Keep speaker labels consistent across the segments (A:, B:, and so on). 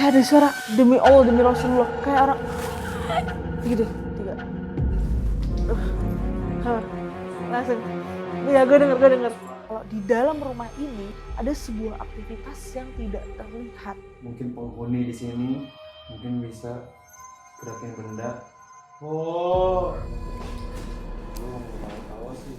A: Kayak ada suara, demi Allah, demi Rasulullah, kayak orang gitu. 3 langsung ya gue denger. Kalau di dalam rumah ini ada sebuah aktivitas yang tidak terlihat.
B: Mungkin penghuni di sini mungkin bisa gerakin benda. Oh, tahu sih.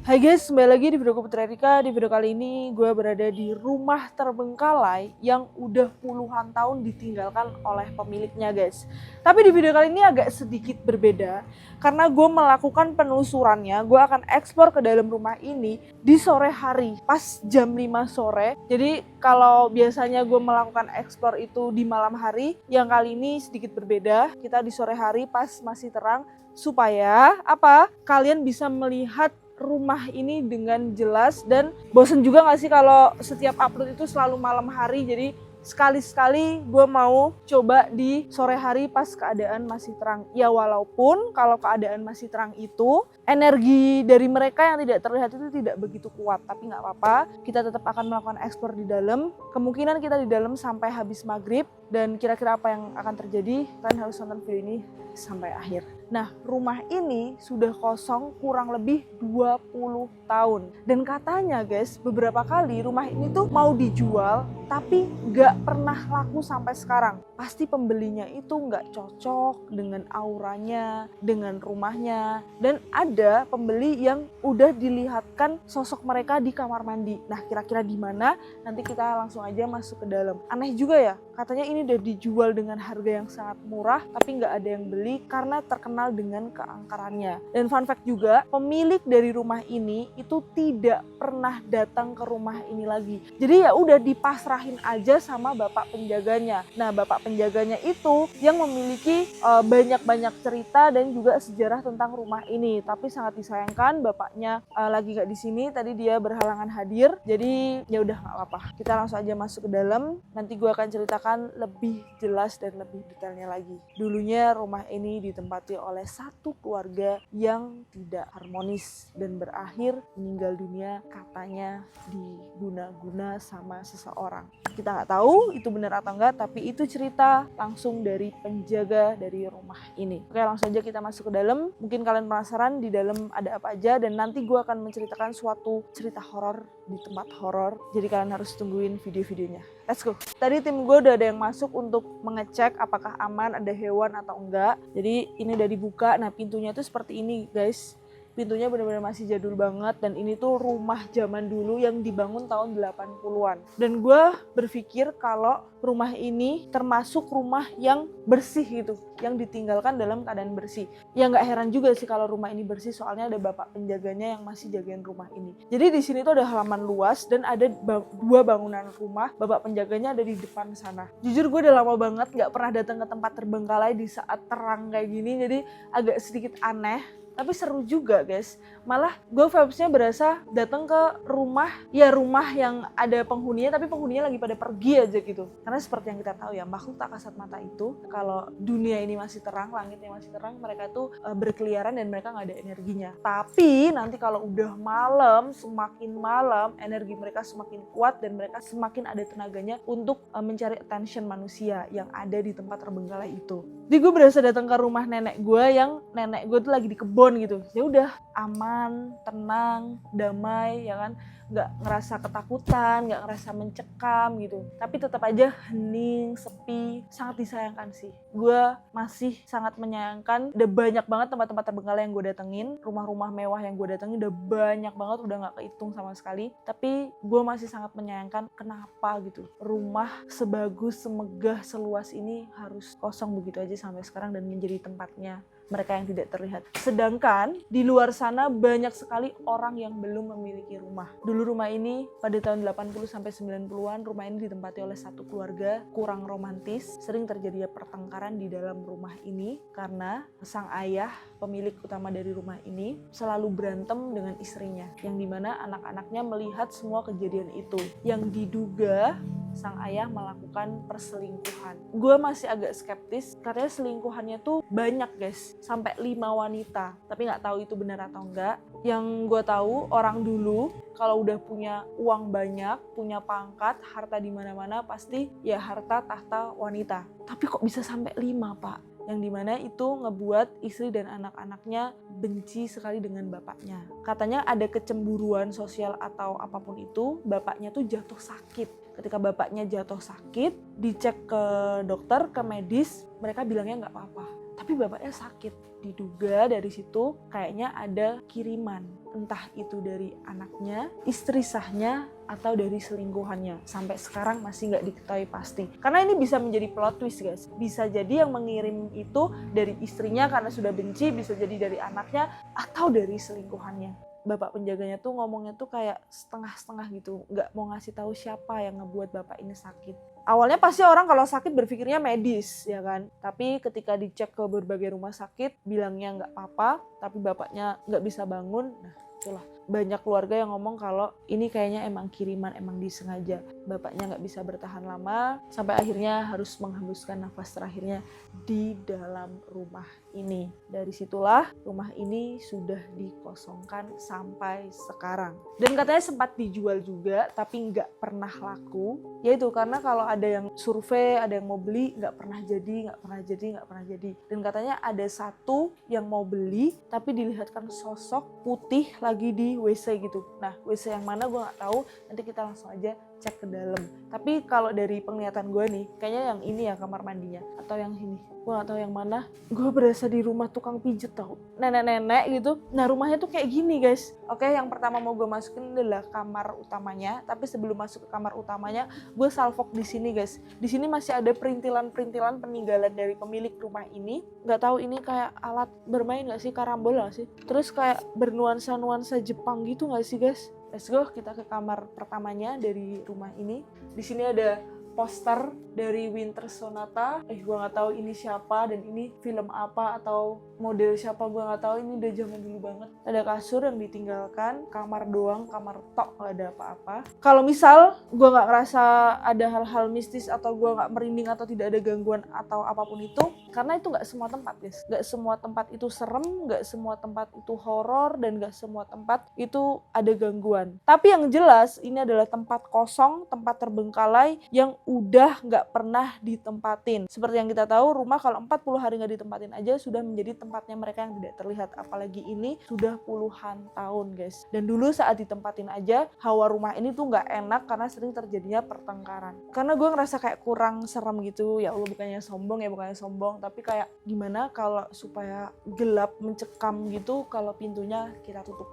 A: Hai guys, kembali lagi di video Putri Erika. Di video kali ini gue berada di rumah terbengkalai yang udah puluhan tahun ditinggalkan oleh pemiliknya guys. Tapi di video kali ini agak sedikit berbeda karena gue melakukan penelusurannya. Gue akan eksplor ke dalam rumah ini di sore hari pas jam 5 sore. Jadi kalau biasanya gue melakukan eksplor itu di malam hari, yang kali ini sedikit berbeda. Kita di sore hari pas masih terang supaya apa? Kalian bisa melihat rumah ini dengan jelas. Dan bosen juga gak sih kalau setiap upload itu selalu malam hari? Jadi sekali-sekali gue mau coba di sore hari pas keadaan masih terang. Ya walaupun kalau keadaan masih terang itu energi dari mereka yang tidak terlihat itu tidak begitu kuat, tapi nggak apa-apa, kita tetap akan melakukan eksplor di dalam. Kemungkinan kita di dalam sampai habis maghrib, dan kira-kira apa yang akan terjadi kalian harus nonton video ini sampai akhir. Nah, rumah ini sudah kosong kurang lebih 20 tahun. Dan katanya guys, beberapa kali rumah ini tuh mau dijual tapi nggak pernah laku sampai sekarang. Pasti pembelinya itu nggak cocok dengan auranya, dengan rumahnya. Dan ada pembeli yang udah dilihatkan sosok mereka di kamar mandi. Nah, kira-kira di mana? Nanti kita langsung aja masuk ke dalam. Aneh juga ya, katanya ini udah dijual dengan harga yang sangat murah tapi nggak ada yang beli karena terkenal dengan keangkarannya. Dan fun fact juga, pemilik dari rumah ini itu tidak pernah datang ke rumah ini lagi. Jadi ya udah dipasrahin aja sama bapak penjaganya. Nah, bapak penjaganya itu yang memiliki banyak-banyak cerita dan juga sejarah tentang rumah ini. Tapi sangat disayangkan bapaknya lagi nggak di sini. Tadi dia berhalangan hadir. Jadi ya udah nggak apa-apa. Kita langsung aja masuk ke dalam. Nanti gue akan ceritakan lebih jelas dan lebih detailnya lagi. Dulunya rumah ini ditempati oleh satu keluarga yang tidak harmonis dan berakhir meninggal dunia katanya diguna-guna sama seseorang. Kita nggak tahu itu benar atau enggak, tapi itu cerita langsung dari penjaga dari rumah ini. Oke, langsung aja kita masuk ke dalam. Mungkin kalian penasaran di dalam ada apa aja, dan nanti gue akan menceritakan suatu cerita horor di tempat horor. Jadi kalian harus tungguin video-videonya. Let's go. Tadi tim gue udah ada yang masuk untuk mengecek apakah aman, ada hewan atau enggak. Jadi ini udah dibuka. Nah, pintunya tuh seperti ini guys. Pintunya benar-benar masih jadul banget, dan ini tuh rumah zaman dulu yang dibangun tahun 80-an. Dan gue berpikir kalau rumah ini termasuk rumah yang bersih gitu, yang ditinggalkan dalam keadaan bersih. Ya nggak heran juga sih kalau rumah ini bersih, soalnya ada bapak penjaganya yang masih jagain rumah ini. Jadi di sini tuh ada halaman luas dan ada 2 bangunan rumah. Bapak penjaganya ada di depan sana. Jujur gue udah lama banget nggak pernah datang ke tempat terbengkalai di saat terang kayak gini, jadi agak sedikit aneh. Tapi seru juga guys, malah gue vibes-nya berasa datang ke rumah, ya rumah yang ada penghuninya tapi penghuninya lagi pada pergi aja gitu. Karena seperti yang kita tahu ya, makhluk tak kasat mata itu kalau dunia ini masih terang, langitnya masih terang, mereka tuh berkeliaran dan mereka nggak ada energinya. Tapi nanti kalau udah malam, semakin malam energi mereka semakin kuat dan mereka semakin ada tenaganya untuk mencari attention manusia yang ada di tempat terbengkalai itu. Jadi gue berasa datang ke rumah nenek gue yang nenek gue tuh lagi di kebun gitu. Ya udah aman, tenang, damai, ya kan, nggak ngerasa ketakutan, nggak ngerasa mencekam gitu. Tapi tetap aja hening, sepi, sangat disayangkan sih. Gue masih sangat menyayangkan. Udah banyak banget tempat-tempat terbengkalai yang gue datengin, rumah-rumah mewah yang gue datengin udah banyak banget, udah nggak kehitung sama sekali. Tapi gue masih sangat menyayangkan kenapa gitu rumah sebagus, semegah, seluas ini harus kosong begitu aja sampai sekarang dan menjadi tempatnya mereka yang tidak terlihat. Sedangkan di luar sana banyak sekali orang yang belum memiliki rumah. Dulu rumah ini pada tahun 80 sampai 90-an, rumah ini ditempati oleh satu keluarga kurang romantis. Sering terjadi pertengkaran di dalam rumah ini karena sang ayah, pemilik utama dari rumah ini, selalu berantem dengan istrinya, yang dimana anak-anaknya melihat semua kejadian itu, yang diduga sang ayah melakukan perselingkuhan. Gue masih agak skeptis karena selingkuhannya tuh banyak guys, sampai 5 wanita. Tapi nggak tahu itu benar atau enggak. Yang gue tahu orang dulu kalau udah punya uang banyak, punya pangkat, harta di mana-mana pasti ya harta tahta wanita. Tapi kok bisa sampai 5 pak? Yang dimana itu ngebuat istri dan anak-anaknya benci sekali dengan bapaknya. Katanya ada kecemburuan sosial atau apapun itu, bapaknya tuh jatuh sakit. Ketika bapaknya jatuh sakit, dicek ke dokter, ke medis, mereka bilangnya nggak apa-apa. Tapi bapaknya sakit. Diduga dari situ kayaknya ada kiriman. Entah itu dari anaknya, istri sahnya, atau dari selingkuhannya. Sampai sekarang masih nggak diketahui pasti. Karena ini bisa menjadi plot twist guys. Bisa jadi yang mengirim itu dari istrinya karena sudah benci, bisa jadi dari anaknya, atau dari selingkuhannya. Bapak penjaganya tuh ngomongnya tuh kayak setengah-setengah gitu. Nggak mau ngasih tahu siapa yang ngebuat bapak ini sakit. Awalnya pasti orang kalau sakit berpikirnya medis ya kan. Tapi ketika dicek ke berbagai rumah sakit bilangnya nggak apa-apa. Tapi bapaknya nggak bisa bangun. Nah itulah. Banyak keluarga yang ngomong kalau ini kayaknya emang kiriman, emang disengaja. Bapaknya nggak bisa bertahan lama sampai akhirnya harus menghembuskan nafas terakhirnya di dalam rumah ini. Dari situlah rumah ini sudah dikosongkan sampai sekarang. Dan katanya sempat dijual juga tapi nggak pernah laku. Yaitu karena kalau ada yang survei, ada yang mau beli, nggak pernah jadi. Dan katanya ada satu yang mau beli tapi dilihatkan sosok putih lagi di WC gitu. Nah WC yang mana gue nggak tahu, nanti kita langsung aja cek ke dalam. Tapi kalau dari penglihatan gue nih, kayaknya yang ini ya kamar mandinya, atau yang ini. Gue gak tahu yang mana. Gue berasa di rumah tukang pijet tau. Nenek-nenek gitu. Nah rumahnya tuh kayak gini guys. Oke, yang pertama mau gue masukin adalah kamar utamanya. Tapi sebelum masuk ke kamar utamanya, gue salvok di sini guys. Di sini masih ada perintilan-perintilan peninggalan dari pemilik rumah ini. Gak tahu ini kayak alat bermain gak sih, karambol gak sih? Terus kayak bernuansa-nuansa Jepang gitu gak sih guys? Let's go, kita ke kamar pertamanya dari rumah ini. Di sini ada poster dari Winter Sonata. Gue nggak tahu ini siapa dan ini film apa atau model siapa, gue nggak tahu. Ini udah zaman dulu banget. Ada kasur yang ditinggalkan, kamar doang, kamar tok, nggak ada apa-apa. Kalau misal gue nggak ngerasa ada hal-hal mistis atau gue nggak merinding atau tidak ada gangguan atau apapun itu, karena itu nggak semua tempat guys. Nggak semua tempat itu serem, nggak semua tempat itu horor, dan nggak semua tempat itu ada gangguan. Tapi yang jelas ini adalah tempat kosong, tempat terbengkalai yang udah nggak pernah ditempatin. Seperti yang kita tahu, rumah kalau 40 hari nggak ditempatin aja sudah menjadi tempatnya mereka yang tidak terlihat. Apalagi ini sudah puluhan tahun guys. Dan dulu saat ditempatin aja, hawa rumah ini tuh nggak enak karena sering terjadinya pertengkaran. Karena gue ngerasa kayak kurang serem gitu. Ya Allah, bukannya sombong, tapi kayak gimana kalau supaya gelap mencekam gitu kalau pintunya kita tutup.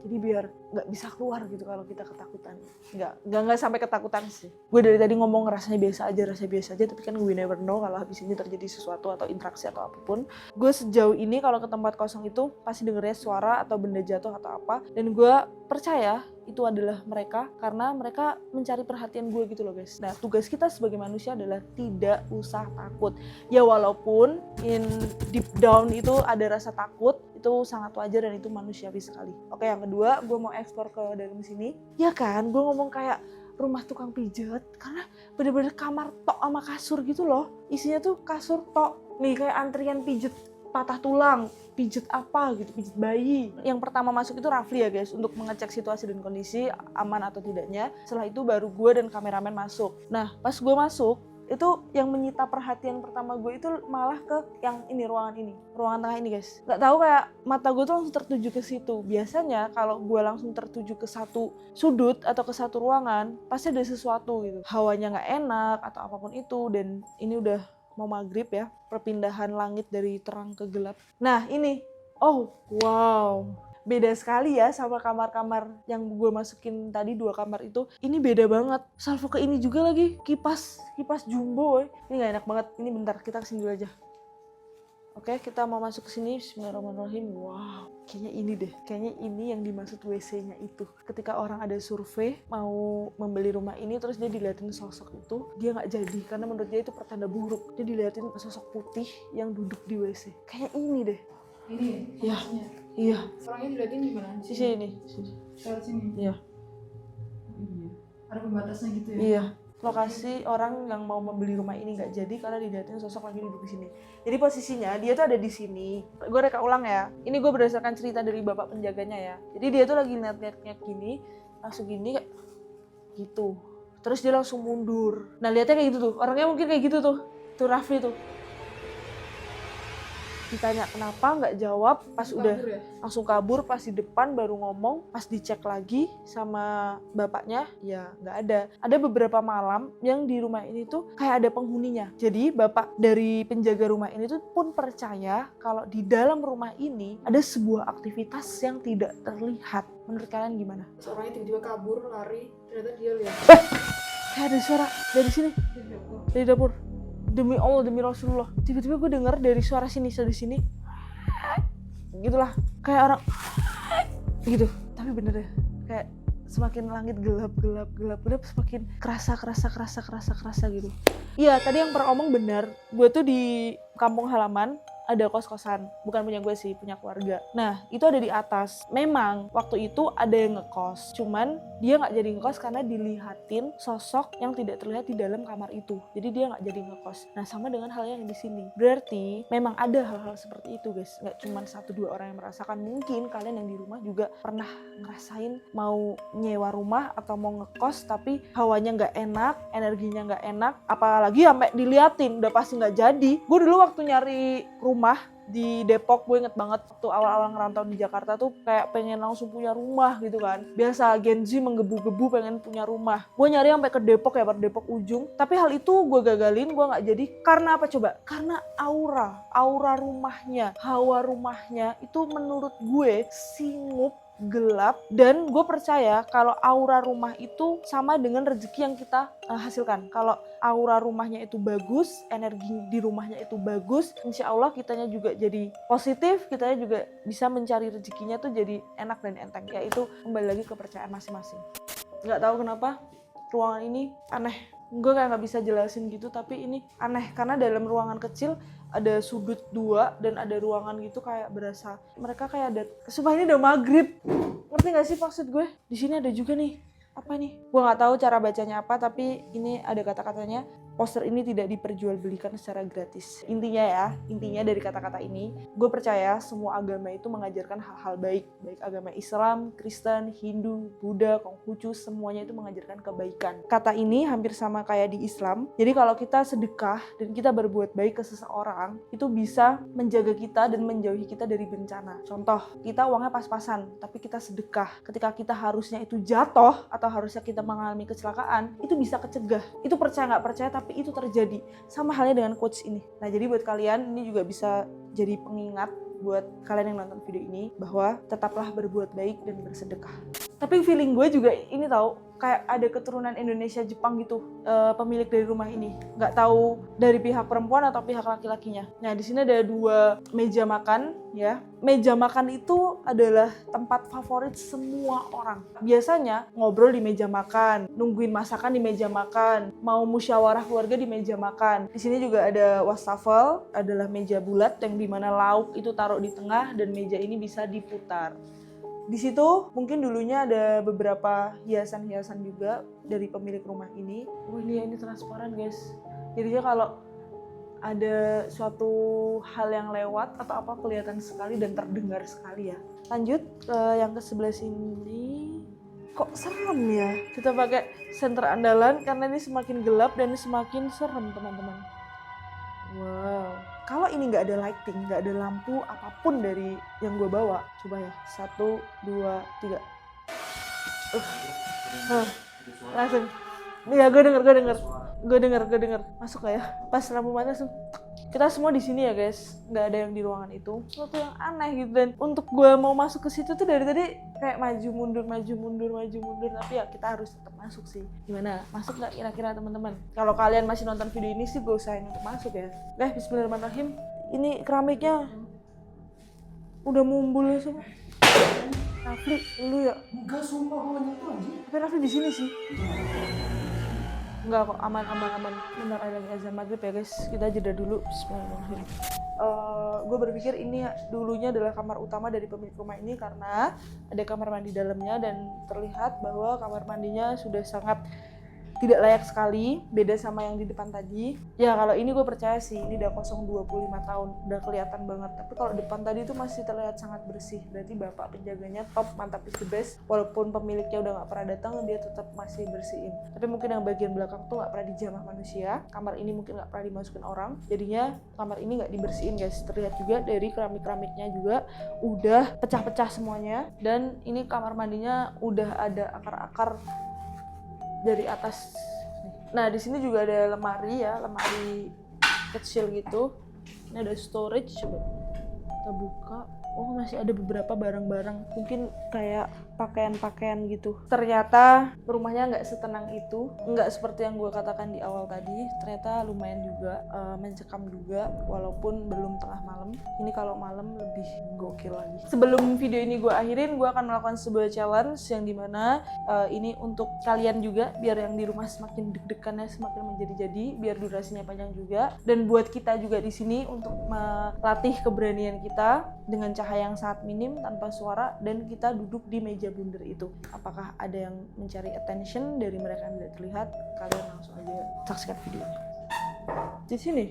A: Jadi biar nggak bisa keluar gitu kalau kita ketakutan. Nggak sampai ketakutan sih. Gue dari tadi ngomong rasanya biasa aja, tapi kan we never know kalau habis ini terjadi sesuatu atau interaksi atau apapun. Gue sejauh ini kalau ke tempat kosong itu pasti dengernya suara atau benda jatuh atau apa. Dan gue percaya itu adalah mereka karena mereka mencari perhatian gue gitu loh guys. Nah tugas kita sebagai manusia adalah tidak usah takut. Ya walaupun in deep down itu ada rasa takut, itu sangat wajar dan itu manusiawi sekali. Oke, yang kedua gue mau explore ke dalam sini. Ya kan, gue ngomong kayak rumah tukang pijet karena bener-bener kamar tok sama kasur gitu loh. Isinya tuh kasur tok. Nih kayak antrian pijet patah tulang, pijet apa gitu, pijet bayi. Yang pertama masuk itu Rafli ya guys, untuk mengecek situasi dan kondisi aman atau tidaknya. Setelah itu baru gue dan kameramen masuk. Nah pas gue masuk, itu yang menyita perhatian pertama gue itu malah ke yang ini, ruangan tengah ini guys. Gak tahu, kayak mata gue tuh langsung tertuju ke situ. Biasanya kalau gue langsung tertuju ke satu sudut atau ke satu ruangan, pasti ada sesuatu gitu, hawanya gak enak atau apapun itu. Dan ini udah mau maghrib ya, perpindahan langit dari terang ke gelap. Nah ini, oh wow, beda sekali ya sama kamar-kamar yang gue masukin tadi, 2 kamar itu. Ini beda banget. Salvo ke ini juga lagi, kipas jumbo woy. Ini gak enak banget. Ini bentar, kita kesini dulu aja. Oke, kita mau masuk ke sini. Bismillahirrahmanirrahim. Wow, kayaknya ini deh. Kayaknya ini yang dimaksud WC-nya itu. Ketika orang ada survei mau membeli rumah ini terus dia diliatin sosok itu, dia nggak jadi karena menurut dia itu pertanda buruk. Dia diliatin sosok putih yang duduk di WC. Kayak ini deh.
C: Ini
A: Iya.
C: lokasinya.
A: Iya,
C: Orangnya dilihatin gimana?
A: di sini.
C: Lewat sini.
A: Iya.
C: Iya. Ada pembatasnya gitu ya?
A: Iya. Lokasi orang yang mau membeli rumah ini nggak jadi karena dilihatin sosok lagi duduk di sini. Jadi posisinya dia tuh ada di sini. Gue reka ulang ya. Ini gue berdasarkan cerita dari bapak penjaganya ya. Jadi dia tuh lagi lihat-lihat gini, langsung gini kayak gitu. Terus dia langsung mundur. Nah lihatnya kayak gitu tuh. Orangnya mungkin kayak gitu tuh. Tuh Rafli tuh. Ditanya kenapa nggak jawab pas udah
C: Kabur ya?
A: langsung kabur, pas di depan baru ngomong, pas dicek lagi sama bapaknya ya nggak ada. Ada beberapa malam yang di rumah ini tuh kayak ada penghuninya. Jadi bapak dari penjaga rumah ini tuh pun percaya kalau di dalam rumah ini ada sebuah aktivitas yang tidak terlihat. Menurut kalian gimana?
C: Terus orangnya tiba-tiba kabur, lari, ternyata dia lihat.
A: Kayak ada suara dari sini,
C: Dia jatuh.
A: dari dapur. Demi Allah, demi Rasulullah, tiba-tiba gue denger dari suara sini, dari sini gitulah, kayak orang gitu. Tapi bener ya, kayak semakin langit gelap, semakin kerasa gitu. Iya, tadi yang pernah omong benar. Gue tuh di kampung halaman ada kos-kosan, bukan punya gue sih, punya keluarga. Nah, itu ada di atas. Memang waktu itu ada yang ngekos, cuman dia nggak jadi ngekos karena dilihatin sosok yang tidak terlihat di dalam kamar itu. Jadi dia nggak jadi ngekos. Nah, sama dengan hal yang di sini. Berarti memang ada hal-hal seperti itu, guys. Nggak cuma 1-2 orang yang merasakan. Mungkin kalian yang di rumah juga pernah ngerasain mau nyewa rumah atau mau ngekos, tapi hawanya nggak enak, energinya nggak enak, apalagi sampai diliatin, udah pasti nggak jadi. Gue dulu waktu nyari rumah di Depok, gue inget banget waktu awal-awal ngerantau di Jakarta tuh kayak pengen langsung punya rumah gitu kan. Biasa Gen Z menggebu-gebu pengen punya rumah. Gue nyari sampai ke Depok ya, pada Depok ujung. Tapi hal itu gue gagalin, gue nggak jadi. Karena apa coba? Karena aura rumahnya, hawa rumahnya itu menurut gue singup, gelap, dan gue percaya kalau aura rumah itu sama dengan rezeki yang kita hasilkan. Kalau aura rumahnya itu bagus, energi di rumahnya itu bagus, insya Allah kitanya juga jadi positif, kitanya juga bisa mencari rezekinya tuh jadi enak dan enteng. Ya itu kembali lagi ke kepercayaan masing-masing. Nggak tahu kenapa ruangan ini aneh. Gue kayak nggak bisa jelasin gitu, tapi ini aneh karena dalam ruangan kecil ada sudut 2 dan ada ruangan gitu kayak berasa mereka kayak ada. Sumpah ini udah maghrib. Ngerti nggak sih maksud gue? Di sini ada juga nih. Apa nih? Gue nggak tahu cara bacanya apa, tapi ini ada kata-katanya. Poster ini tidak diperjualbelikan secara gratis. Intinya dari kata-kata ini, gue percaya semua agama itu mengajarkan hal-hal baik. Baik agama Islam, Kristen, Hindu, Buddha, Konghucu, semuanya itu mengajarkan kebaikan. Kata ini hampir sama kayak di Islam. Jadi kalau kita sedekah dan kita berbuat baik ke seseorang, itu bisa menjaga kita dan menjauhi kita dari bencana. Contoh, kita uangnya pas-pasan, tapi kita sedekah. Ketika kita harusnya itu jatuh, atau harusnya kita mengalami kecelakaan, itu bisa kecegah. Itu percaya nggak percaya, tapi itu terjadi. Sama halnya dengan quotes ini. Nah, jadi buat kalian ini juga bisa jadi pengingat buat kalian yang nonton video ini bahwa tetaplah berbuat baik dan bersedekah. Tapi feeling gue juga ini tahu kayak ada keturunan Indonesia Jepang gitu, pemilik dari rumah ini. Nggak tahu dari pihak perempuan atau pihak laki-lakinya. Nah, di sini ada 2 meja makan ya. Meja makan itu adalah tempat favorit semua orang. Biasanya ngobrol di meja makan, nungguin masakan di meja makan, mau musyawarah keluarga di meja makan. Di sini juga ada wastafel, adalah meja bulat yang dimana lauk itu taruh di tengah dan meja ini bisa diputar. Di situ mungkin dulunya ada beberapa hiasan-hiasan juga dari pemilik rumah ini. Oh ini transparan guys. Jadinya kalau ada suatu hal yang lewat atau apa kelihatan sekali dan terdengar sekali ya. Lanjut ke yang ke sebelah sini. Kok serem ya? Kita pakai senter andalan karena ini semakin gelap dan semakin serem teman-teman. Wow. Kalau ini nggak ada lighting, nggak ada lampu apapun dari yang gue bawa, coba ya, 1, 2, 3. Langsung. Iya, gue denger. Masuk nggak ya? Pas lampu mati langsung. Kita semua di sini ya guys, nggak ada yang di ruangan itu. Sesuatu yang aneh gitu, dan untuk gue mau masuk ke situ tuh dari tadi kayak maju mundur, tapi ya kita harus tetap masuk sih. Gimana? Masuk nggak kira-kira teman-teman? Kalau kalian masih nonton video ini sih gue usahain untuk masuk ya. Bismillahirrahmanirrahim. Ini keramiknya udah mumbul ya semua. Rafli, lu ya?
B: Enggak, sumpah gue nyentuh aja.
A: Tapi Rafli di sini sih. Enggak kok, aman. Bentar ada lagi azan maghrib ya guys. Kita jeda dulu. Bismillahirrahmanirrahim. Gue berpikir ini dulunya adalah kamar utama dari pemilik rumah ini karena ada kamar mandi dalamnya dan terlihat bahwa kamar mandinya sudah sangat tidak layak sekali, beda sama yang di depan tadi. Ya kalau ini gue percaya sih, ini udah kosong 25 tahun, udah kelihatan banget. Tapi kalau depan tadi itu masih terlihat sangat bersih, berarti bapak penjaganya top, mantap, is the best. Walaupun pemiliknya udah gak pernah datang, dia tetap masih bersihin. Tapi mungkin yang bagian belakang tuh gak pernah dijamah manusia, kamar ini mungkin gak pernah dimasukin orang, jadinya kamar ini gak dibersihin guys. Terlihat juga dari keramik-keramiknya juga udah pecah-pecah semuanya. Dan ini kamar mandinya udah ada akar-akar dari atas. Nah di sini juga ada lemari ya, lemari kecil gitu. Ini ada storage, coba kita buka. Oh masih ada beberapa barang-barang, mungkin kayak pakaian-pakaian gitu. Ternyata rumahnya nggak setenang itu, nggak seperti yang gue katakan di awal tadi. Ternyata lumayan juga, mencekam juga, walaupun belum tengah malam. Ini kalau malam lebih gokil lagi. Sebelum video ini gue akhirin, gue akan melakukan sebuah challenge yang dimana ini untuk kalian juga, biar yang di rumah semakin deg-degannya semakin menjadi-jadi, biar durasinya panjang juga. Dan buat kita juga di sini untuk melatih keberanian kita dengan cahaya yang sangat minim tanpa suara, dan kita duduk di meja bundar itu. Apakah ada yang mencari attention dari mereka yang tidak terlihat? Kalian langsung aja saksikan videonya. Di sini,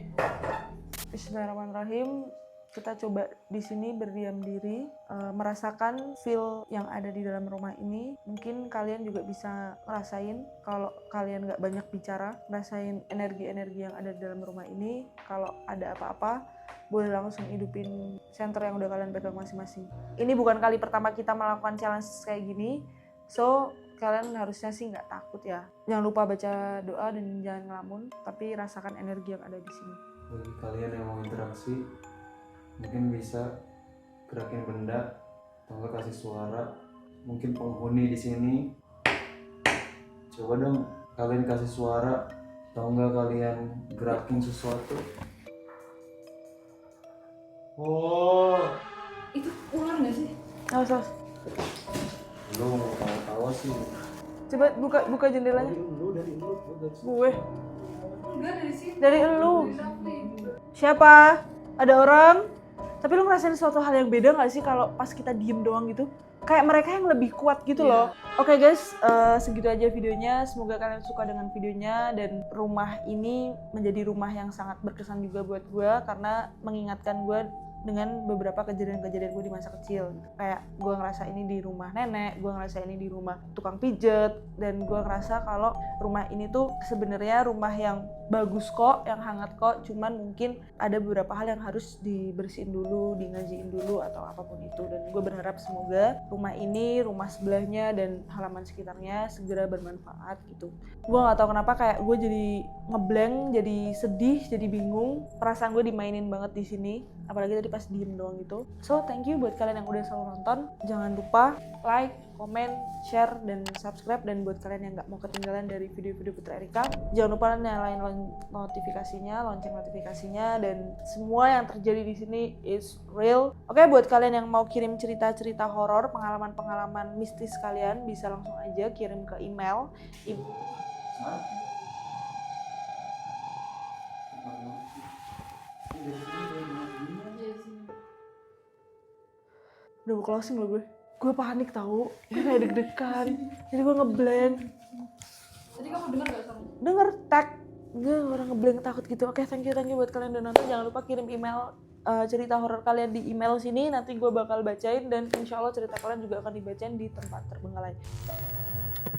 A: Bismillahirrahmanirrahim. Kita coba di sini berdiam diri, merasakan feel yang ada di dalam rumah ini. Mungkin kalian juga bisa ngerasain kalau kalian nggak banyak bicara, ngerasain energi-energi yang ada di dalam rumah ini. Kalau ada apa-apa, boleh langsung hidupin center yang udah kalian pegang masing-masing. Ini bukan kali pertama kita melakukan challenge kayak gini, so kalian harusnya sih nggak takut ya. Jangan lupa baca doa dan jangan ngelamun, tapi rasakan energi yang ada di sini.
B: Bagi kalian yang mau interaksi, mungkin bisa gerakin benda atau enggak kasih suara. Mungkin penghuni di sini, coba dong kalian kasih suara atau enggak kalian gerakin sesuatu. Oh,
C: Itu ular nggak sih?
A: Awas.
B: lu mau tawa-tawa sih.
A: Coba buka jendelanya.
B: Dari lu.
A: Gue.
C: Enggak, dari sini.
A: Dari elu.
C: Dari Rafli.
A: Siapa? Ada orang? Tapi lu ngerasain suatu hal yang beda gak sih kalau pas kita diem doang gitu? Kayak mereka yang lebih kuat gitu loh. Oke guys, segitu aja videonya. Semoga kalian suka dengan videonya. Dan rumah ini menjadi rumah yang sangat berkesan juga buat gue, karena mengingatkan gue dengan beberapa kejadian-kejadian gue di masa kecil. Kayak gue ngerasa ini di rumah nenek, gue ngerasa ini di rumah tukang pijet, dan gue ngerasa kalau rumah ini tuh sebenarnya rumah yang bagus kok, yang hangat kok, cuman mungkin ada beberapa hal yang harus dibersihin dulu, ngajiin dulu atau apapun itu. Dan gue berharap semoga rumah ini, rumah sebelahnya, dan halaman sekitarnya segera bermanfaat gitu. Gue gak tahu kenapa kayak gue jadi ngeblank, jadi sedih, jadi bingung. Perasaan gue dimainin banget di sini, apalagi tadi pas diem doang gitu. So thank you buat kalian yang udah selalu nonton. Jangan lupa like, komen, share, dan subscribe. Dan buat kalian yang gak mau ketinggalan dari video-video Putri Erika, jangan lupa nyalain notifikasinya, lonceng notifikasinya. Dan semua yang terjadi di sini is real. Oke, buat kalian yang mau kirim cerita-cerita horor, pengalaman-pengalaman mistis kalian, bisa langsung aja kirim ke email. Udah mau closing loh gue panik tau, gue kayak deg-degan, jadi gue ngeblank.
C: Tadi kamu dengar nggak sama?
A: Denger tag, gue orang ngeblank takut gitu. Oke, thank you buat kalian udah nonton. Jangan lupa kirim email cerita horor kalian di email sini, nanti gue bakal bacain, dan insya Allah cerita kalian juga akan dibacain di tempat terbengkalai.